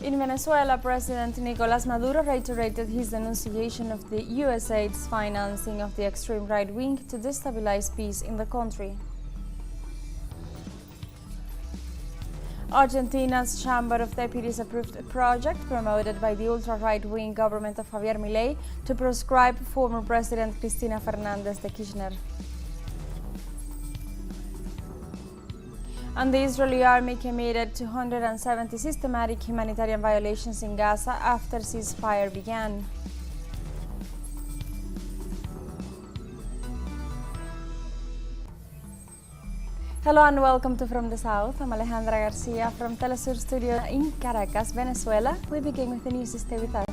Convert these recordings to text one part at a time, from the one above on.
In Venezuela, President Nicolás Maduro reiterated his denunciation of the USAID's financing of the extreme right wing to destabilize peace in the country. Argentina's Chamber of Deputies approved a project promoted by the ultra-right-wing government of Javier Milei to proscribe former President Cristina Fernández de Kirchner. And the Israeli army committed 270 systematic humanitarian violations in Gaza after ceasefire began. Hello and welcome to From the South. I'm Alejandra Garcia from teleSUR studio in Caracas, Venezuela. We begin with the news. Stay with us.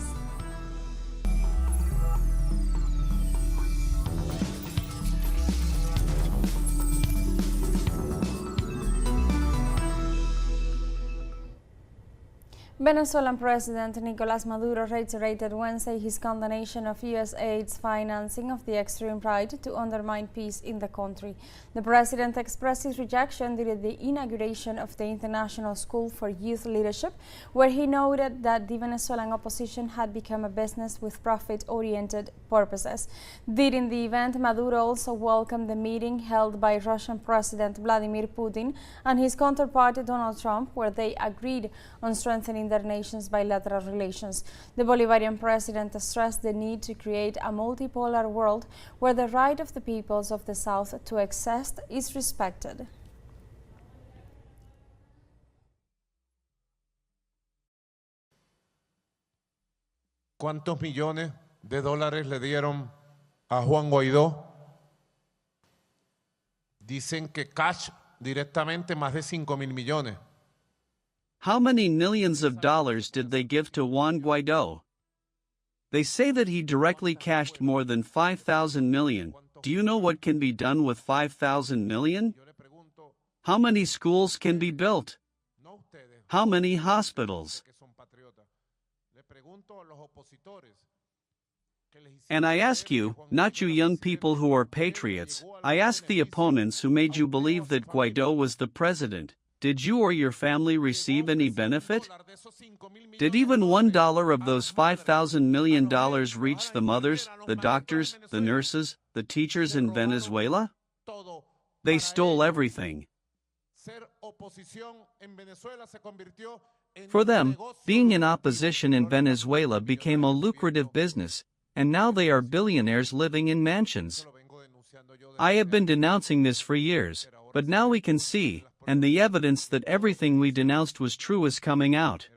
Venezuelan President Nicolás Maduro reiterated Wednesday his condemnation of USAID's financing of the extreme right to undermine peace in the country. The president expressed his rejection during the inauguration of the International School for Youth Leadership, where he noted that the Venezuelan opposition had become a business with profit-oriented purposes. During the event, Maduro also welcomed the meeting held by Russian President Vladimir Putin and his counterpart Donald Trump, where they agreed on strengthening their nations' bilateral relations. The Bolivarian president stressed the need to create a multipolar world where the right of the peoples of the South to exist is respected. ¿Cuántos millones de dólares le dieron a Juan Guaidó? Dicen que cash directamente más de 5.000 millones. How many millions of dollars did they give to Juan Guaidó? They say that he directly cashed more than 5,000 million. Do you know what can be done with 5,000 million? How many schools can be built? How many hospitals? And I ask you, not you young people who are patriots, I ask the opponents who made you believe that Guaidó was the president. Did you or your family receive any benefit? Did even $1 of those $5,000 million reach the mothers, the doctors, the nurses, the teachers in Venezuela? They stole everything. For them, being in opposition in Venezuela became a lucrative business, and now they are billionaires living in mansions. I have been denouncing this for years, but now we can see, and the evidence that everything we denounced was true is coming out.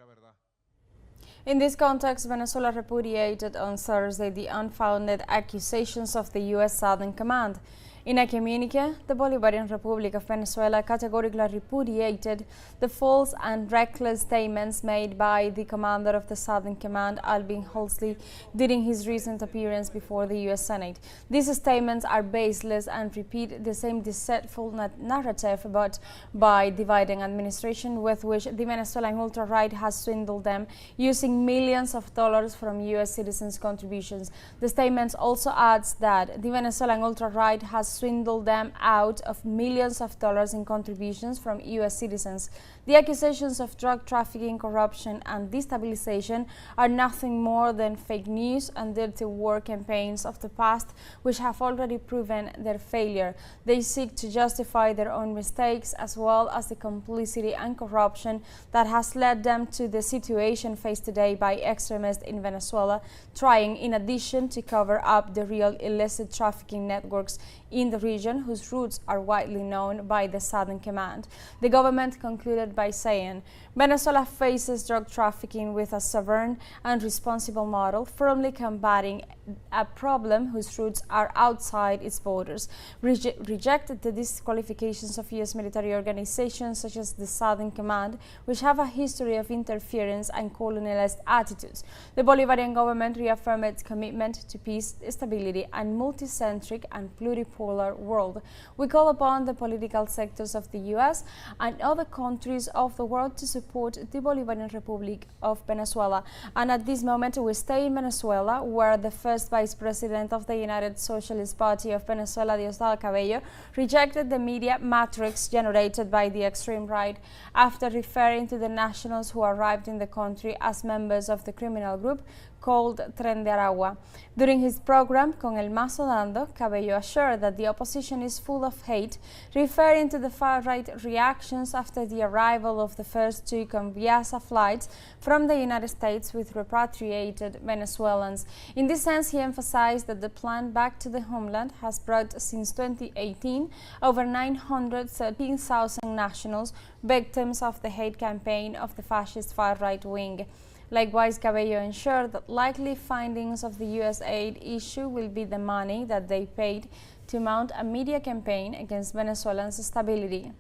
In this context, Venezuela repudiated on Thursday the unfounded accusations of the U.S. Southern Command. In a communique, the Bolivarian Republic of Venezuela categorically repudiated the false and reckless statements made by the commander of the Southern Command, Alvin Halsey, during his recent appearance before the U.S. Senate. These statements are baseless and repeat the same deceitful narrative but by the Biden administration with which the Venezuelan ultra-right has swindled them, using millions of dollars from U.S. citizens' contributions. The statements also adds that the Venezuelan ultra-right has swindled them out of millions of dollars in contributions from U.S. citizens. The accusations of drug trafficking, corruption, and destabilization are nothing more than fake news and dirty war campaigns of the past, which have already proven their failure. They seek to justify their own mistakes as well as the complicity and corruption that has led them to the situation faced today by extremists in Venezuela, trying in addition to cover up the real illicit trafficking networks in the region whose roots are widely known by the Southern Command. The government concluded by saying, Venezuela faces drug trafficking with a sovereign and responsible model, firmly combating a problem whose roots are outside its borders, rejected the disqualifications of U.S. military organizations such as the Southern Command, which have a history of interference and colonialist attitudes. The Bolivarian government reaffirmed its commitment to peace, stability, and multicentric and pluripolar multipolar world. We call upon the political sectors of the U.S. and other countries of the world to support the Bolivarian Republic of Venezuela. And at this moment, we stay in Venezuela, where the first Vice President of the United Socialist Party of Venezuela, Diosdado Cabello, rejected the media matrix generated by the extreme right after referring to the nationals who arrived in the country as members of the criminal group called Tren de Aragua. During his program, Con el Mazo Dando, Cabello assured that the opposition is full of hate, referring to the far-right reactions after the arrival of the first two Conviasa flights from the United States with repatriated Venezuelans. In this sense, he emphasized that the plan back to the homeland has brought, since 2018, over 913,000 nationals, victims of the hate campaign of the fascist far-right wing. Likewise, Cabello ensured that likely findings of the USAID issue will be the money that they paid to mount a media campaign against Venezuelans' stability.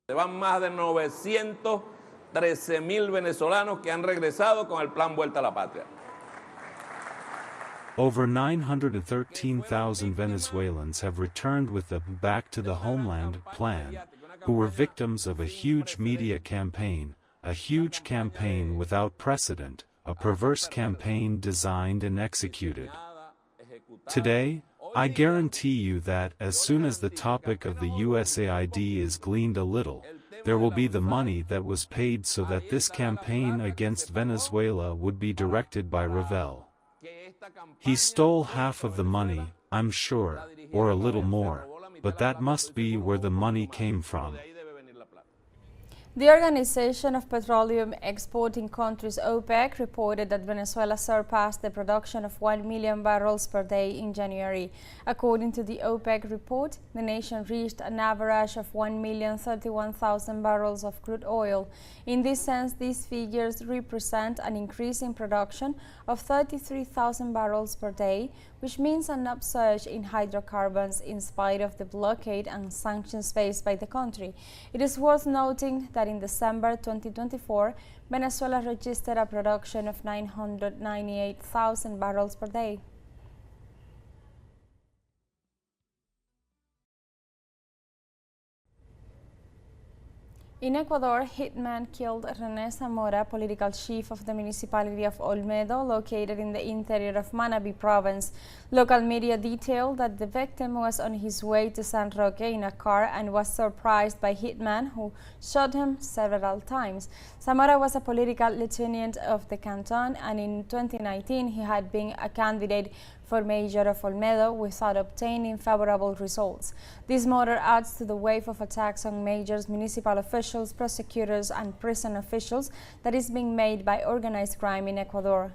Van más de 913,000 venezolanos que han regresado con el plan Vuelta a la Patria. Over 913,000 Venezuelans have returned with the Back to the Homeland plan, who were victims of a huge media campaign, a huge campaign without precedent, a perverse campaign designed and executed. Today, I guarantee you that as soon as the topic of the USAID is gleaned a little, there will be the money that was paid so that this campaign against Venezuela would be directed by Ravel. He stole half of the money, I'm sure, or a little more, but that must be where the money came from. The Organization of Petroleum Exporting Countries, OPEC, reported that Venezuela surpassed the production of 1 million barrels per day in January. According to the OPEC report, the nation reached an average of 1,031,000 barrels of crude oil. In this sense, these figures represent an increase in production of 33,000 barrels per day, which means an upsurge in hydrocarbons in spite of the blockade and sanctions faced by the country. It is worth noting that in December 2024, Venezuela registered a production of 998,000 barrels per day. In Ecuador, hitman killed René Zamora, political chief of the municipality of Olmedo, located in the interior of Manabí province. Local media detailed that the victim was on his way to San Roque in a car and was surprised by hitman, who shot him several times. Zamora was a political lieutenant of the canton, and in 2019 he had been a candidate for mayor of Olmedo without obtaining favorable results. This murder adds to the wave of attacks on mayors, municipal officials, prosecutors, and prison officials that is being made by organized crime in Ecuador.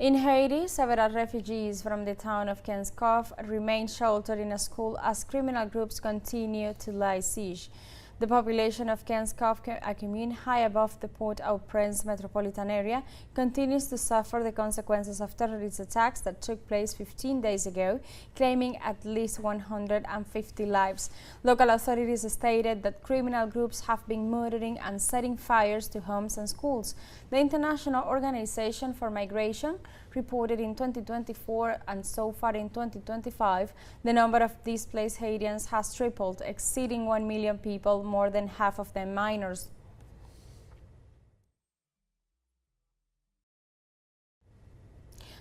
In Haiti, several refugees from the town of Kenskov remain sheltered in a school as criminal groups continue to lay siege. The population of Kenskov, a commune high above the Port-au-Prince metropolitan area, continues to suffer the consequences of terrorist attacks that took place 15 days ago, claiming at least 150 lives. Local authorities stated that criminal groups have been murdering and setting fires to homes and schools. The International Organization for Migration reported in 2024, and so far in 2025, the number of displaced Haitians has tripled, exceeding 1 million people, more than half of them minors.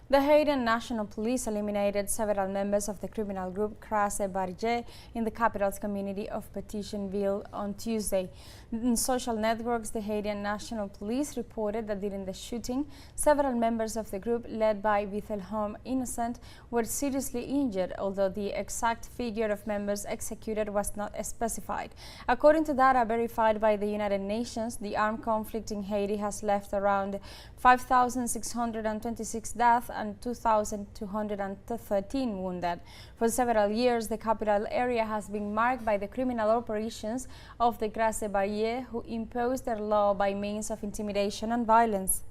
The Haitian National Police eliminated several members of the criminal group Crase Barrier in the capital's community of Petitionville on Tuesday. In social networks, the Haitian National Police reported that during the shooting, several members of the group, led by Vithelhom Innocent, were seriously injured, although the exact figure of members executed was not specified. According to data verified by the United Nations, the armed conflict in Haiti has left around 5,626 deaths and 2,213 wounded. For several years, the capital area has been marked by the criminal operations of the Crase Barrier, who imposed their law by means of intimidation and violence.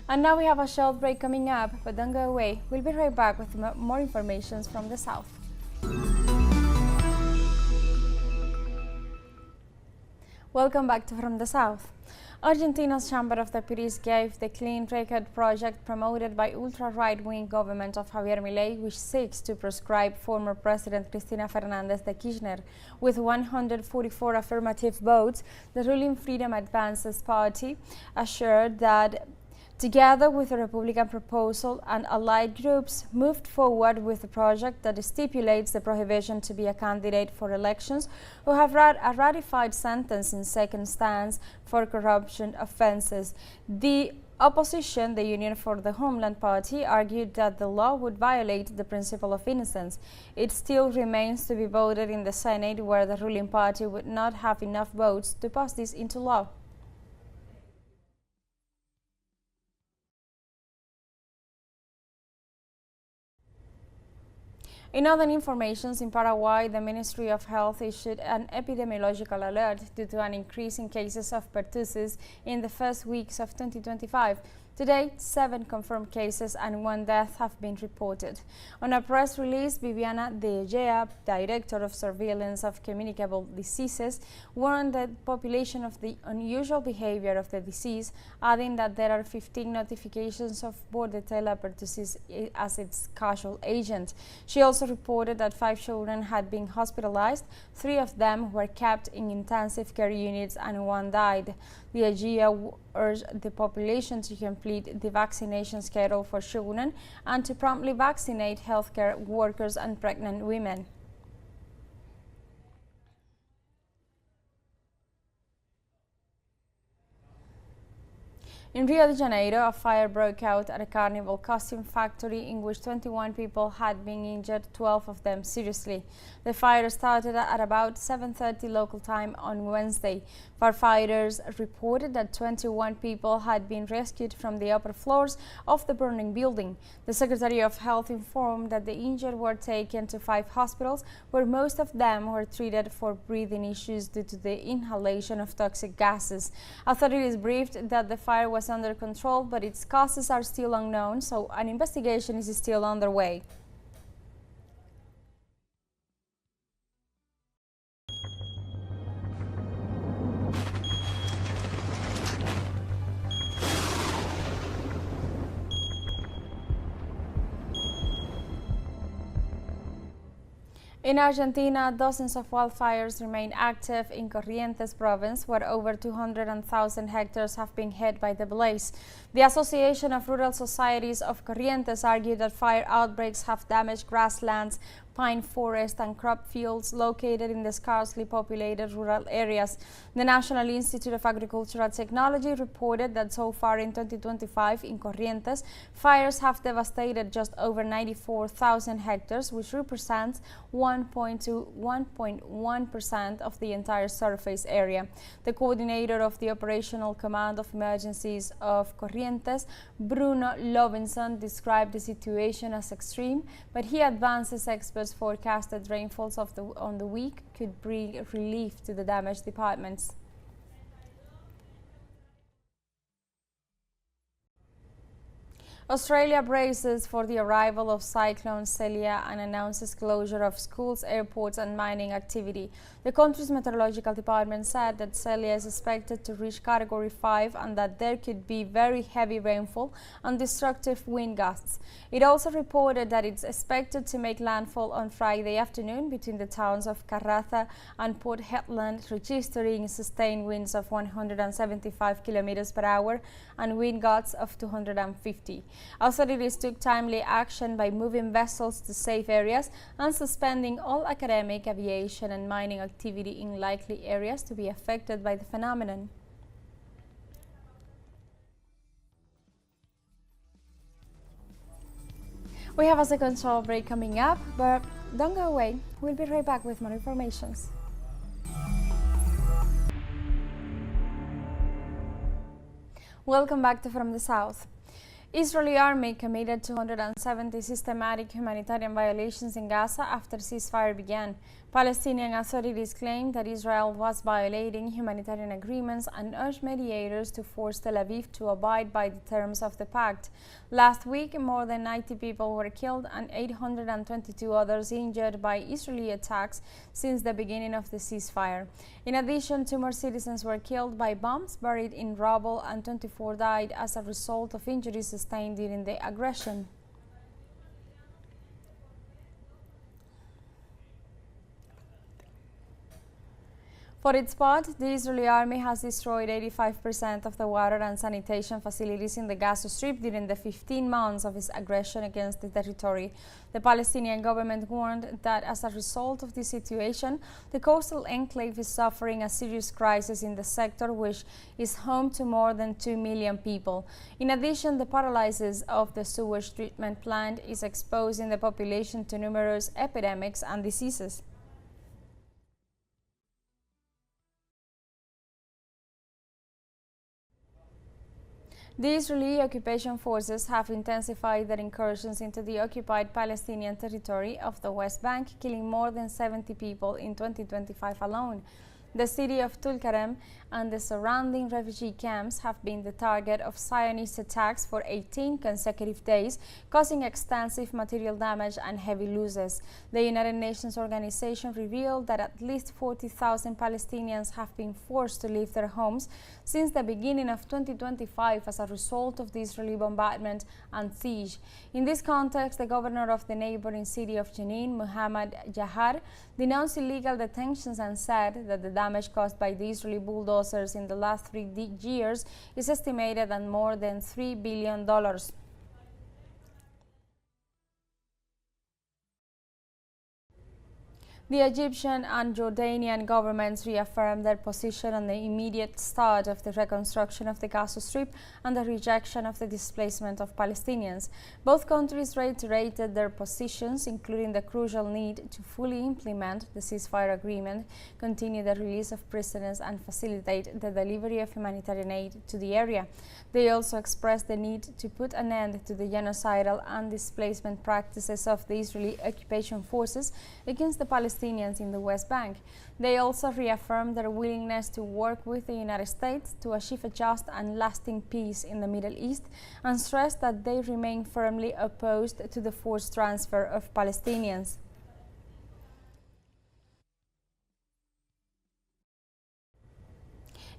And now we have a short break coming up, but don't go away. We'll be right back with more information from the South. Welcome back to From the South. Argentina's Chamber of Deputies gave the Clean Record project promoted by ultra-right-wing government of Javier Milei, which seeks to proscribe former President Cristina Fernández de Kirchner. With 144 affirmative votes, the ruling Freedom Advances party assured that together with the Republican proposal and allied groups, moved forward with a project that stipulates the prohibition to be a candidate for elections who have a ratified sentence in second stance for corruption offenses. The opposition, the Union for the Homeland Party, argued that the law would violate the principle of innocence. It still remains to be voted in the Senate, where the ruling party would not have enough votes to pass this into law. In other informations, in Paraguay, the Ministry of Health issued an epidemiological alert due to an increase in cases of pertussis in the first weeks of 2025. To date, 7 confirmed cases and 1 death have been reported. On a press release, Viviana De Gea, Director of Surveillance of Communicable Diseases, warned the population of the unusual behavior of the disease, adding that there are 15 notifications of Bordetella pertussis as its causal agent. She also reported that 5 children had been hospitalized, 3 of them were kept in intensive care units and 1 died. The AGIA urged the population to complete the vaccination schedule for children and to promptly vaccinate healthcare workers and pregnant women. In Rio de Janeiro, a fire broke out at a carnival costume factory in which 21 people had been injured, 12 of them seriously. The fire started at about 7:30 local time on Wednesday. Firefighters reported that 21 people had been rescued from the upper floors of the burning building. The Secretary of Health informed that the injured were taken to 5 hospitals, where most of them were treated for breathing issues due to the inhalation of toxic gases. Authorities briefed that the fire was under control, but its causes are still unknown, so an investigation is still underway. In Argentina, dozens of wildfires remain active in Corrientes province, where over 200,000 hectares have been hit by the blaze. The Association of Rural Societies of Corrientes argued that fire outbreaks have damaged grasslands, pine forest and crop fields located in the sparsely populated rural areas. The National Institute of Agricultural Technology reported that so far in 2025 in Corrientes, fires have devastated just over 94,000 hectares, which represents 1.1% of the entire surface area. The coordinator of the Operational Command of Emergencies of Corrientes, Bruno Lovinson, described the situation as extreme, but he advances experts forecasted rainfalls on the week could bring relief to the damaged departments. Australia braces for the arrival of Cyclone Celia and announces closure of schools, airports and mining activity. The country's meteorological department said that Celia is expected to reach Category 5 and that there could be very heavy rainfall and destructive wind gusts. It also reported that it's expected to make landfall on Friday afternoon between the towns of Karratha and Port Hedland, registering sustained winds of 175 km per hour and wind gusts of 250. Authorities took timely action by moving vessels to safe areas and suspending all academic, aviation and mining activity in likely areas to be affected by the phenomenon. We have a second short break coming up, but don't go away. We'll be right back with more informations. Welcome back to From the South. Israeli army committed 270 systematic humanitarian violations in Gaza after ceasefire began. Palestinian authorities claim that Israel was violating humanitarian agreements and urged mediators to force Tel Aviv to abide by the terms of the pact. Last week, more than 90 people were killed and 822 others injured by Israeli attacks since the beginning of the ceasefire. In addition, 2 more citizens were killed by bombs buried in rubble and 24 died as a result of injuries sustained during the aggression. For its part, the Israeli army has destroyed 85% of the water and sanitation facilities in the Gaza Strip during the 15 months of its aggression against the territory. The Palestinian government warned that as a result of this situation, the coastal enclave is suffering a serious crisis in the sector, which is home to more than 2 million people. In addition, the paralysis of the sewage treatment plant is exposing the population to numerous epidemics and diseases. The Israeli occupation forces have intensified their incursions into the occupied Palestinian territory of the West Bank, killing more than 70 people in 2025 alone. The city of Tulkarem and the surrounding refugee camps have been the target of Zionist attacks for 18 consecutive days, causing extensive material damage and heavy losses. The United Nations organization revealed that at least 40,000 Palestinians have been forced to leave their homes since the beginning of 2025 as a result of the Israeli bombardment and siege. In this context, the governor of the neighboring city of Jenin, Muhammad Jahar, denounced illegal detentions and said that the damage caused by the Israeli bulldozers in the last 3 years is estimated at more than $3 billion. The Egyptian and Jordanian governments reaffirmed their position on the immediate start of the reconstruction of the Gaza Strip and the rejection of the displacement of Palestinians. Both countries reiterated their positions, including the crucial need to fully implement the ceasefire agreement, continue the release of prisoners, and facilitate the delivery of humanitarian aid to the area. They also expressed the need to put an end to the genocidal and displacement practices of the Israeli occupation forces against the Palestinians in the West Bank. They also reaffirmed their willingness to work with the United States to achieve a just and lasting peace in the Middle East, and stressed that they remain firmly opposed to the forced transfer of Palestinians.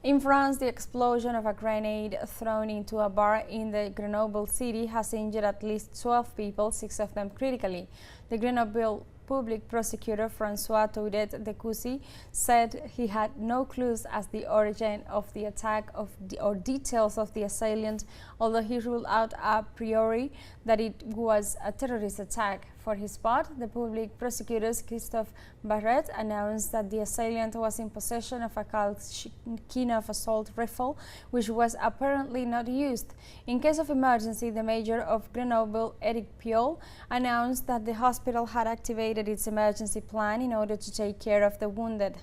In France, the explosion of a grenade thrown into a bar in the Grenoble city has injured at least 12 people, 6 of them critically. The Grenoble public prosecutor François Touret-Decoussi said he had no clues as the origin of the attack or details of the assailant, although he ruled out a priori that it was a terrorist attack. For his part, the public prosecutor Christophe Barrette announced that the assailant was in possession of a Kalashnikov assault rifle, which was apparently not used. In case of emergency, the mayor of Grenoble, Eric Piolle, announced that the hospital had activated its emergency plan in order to take care of the wounded.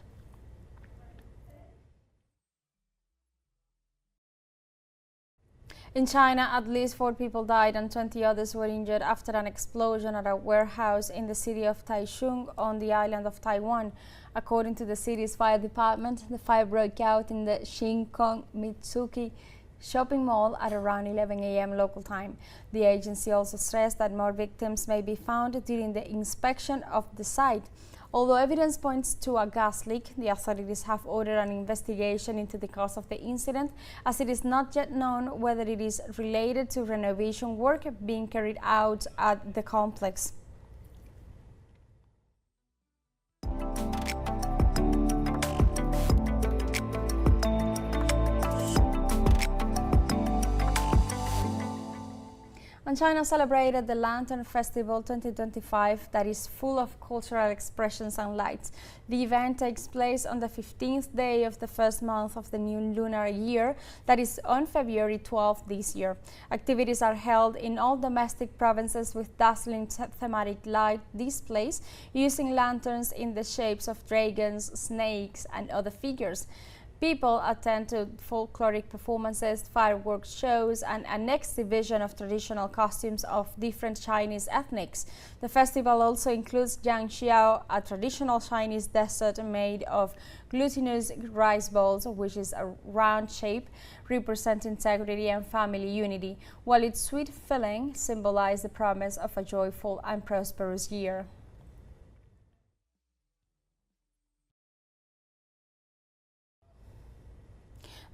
In China, at least 4 people died and 20 others were injured after an explosion at a warehouse in the city of Taichung on the island of Taiwan. According to the city's fire department, the fire broke out in the Shinkong Mitsuki shopping mall at around 11 a.m. local time. The agency also stressed that more victims may be found during the inspection of the site. Although evidence points to a gas leak, the authorities have ordered an investigation into the cause of the incident, as it is not yet known whether it is related to renovation work being carried out at the complex. And China celebrated the Lantern Festival 2025 that is full of cultural expressions and lights. The event takes place on the 15th day of the first month of the new lunar year, that is on February 12th this year. Activities are held in all domestic provinces with dazzling thematic light displays using lanterns in the shapes of dragons, snakes, and other figures. People attend to folkloric performances, fireworks shows, and an exhibition of traditional costumes of different Chinese ethnics. The festival also includes Jiangxiao, a traditional Chinese dessert made of glutinous rice balls, which is a round shape represent integrity and family unity, while its sweet filling symbolizes the promise of a joyful and prosperous year.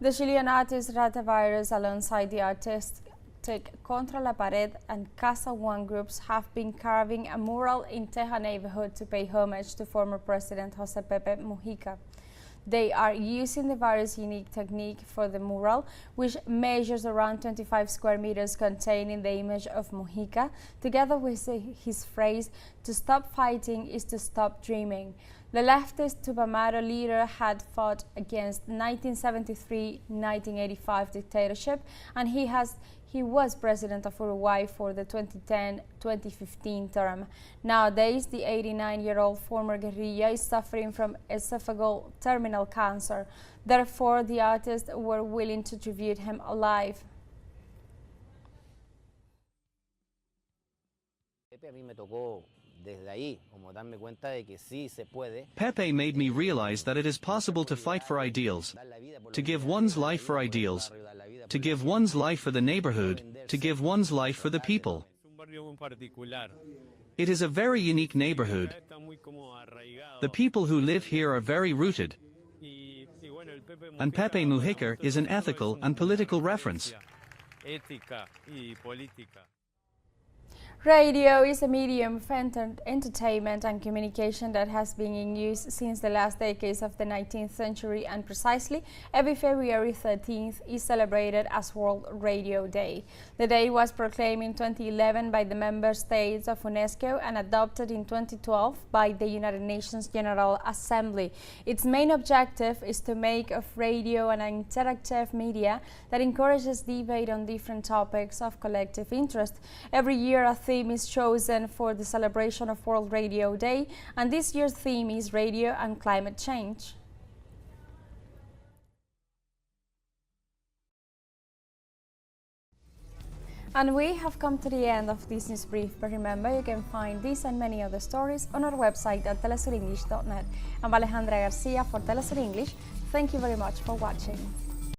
The Chilean artist Ratavirus, alongside the artistic Contra la Pared and Casa One groups, have been carving a mural in Teja neighborhood to pay homage to former President José Pepe Mujica. They are using the various unique technique for the mural, which measures around 25 square meters, containing the image of Mujica, together with his phrase, "To stop fighting is to stop dreaming." The leftist Tupamaro leader had fought against 1973-1985 dictatorship, and he was president of Uruguay for the 2010-2015 term. Nowadays, the 89-year-old former guerrilla is suffering from esophageal terminal cancer. Therefore, the artists were willing to tribute him alive. Pepe made me realize that it is possible to fight for ideals, to give one's life for ideals, to give one's life for the neighborhood, to give one's life for the people. It is a very unique neighborhood. The people who live here are very rooted. And Pepe Mujica is an ethical and political reference. Radio is a medium of entertainment and communication that has been in use since the last decades of the 19th century, and precisely every February 13th is celebrated as World Radio Day. The day was proclaimed in 2011 by the member states of UNESCO and adopted in 2012 by the United Nations General Assembly. Its main objective is to make of radio an interactive media that encourages debate on different topics of collective interest. Every year a theme is chosen for the celebration of World Radio Day, and this year's theme is radio and climate change. And we have come to the end of this news brief, but remember you can find this and many other stories on our website at telesurenglish.net. I'm Alejandra Garcia for Telesur English. Thank you very much for watching.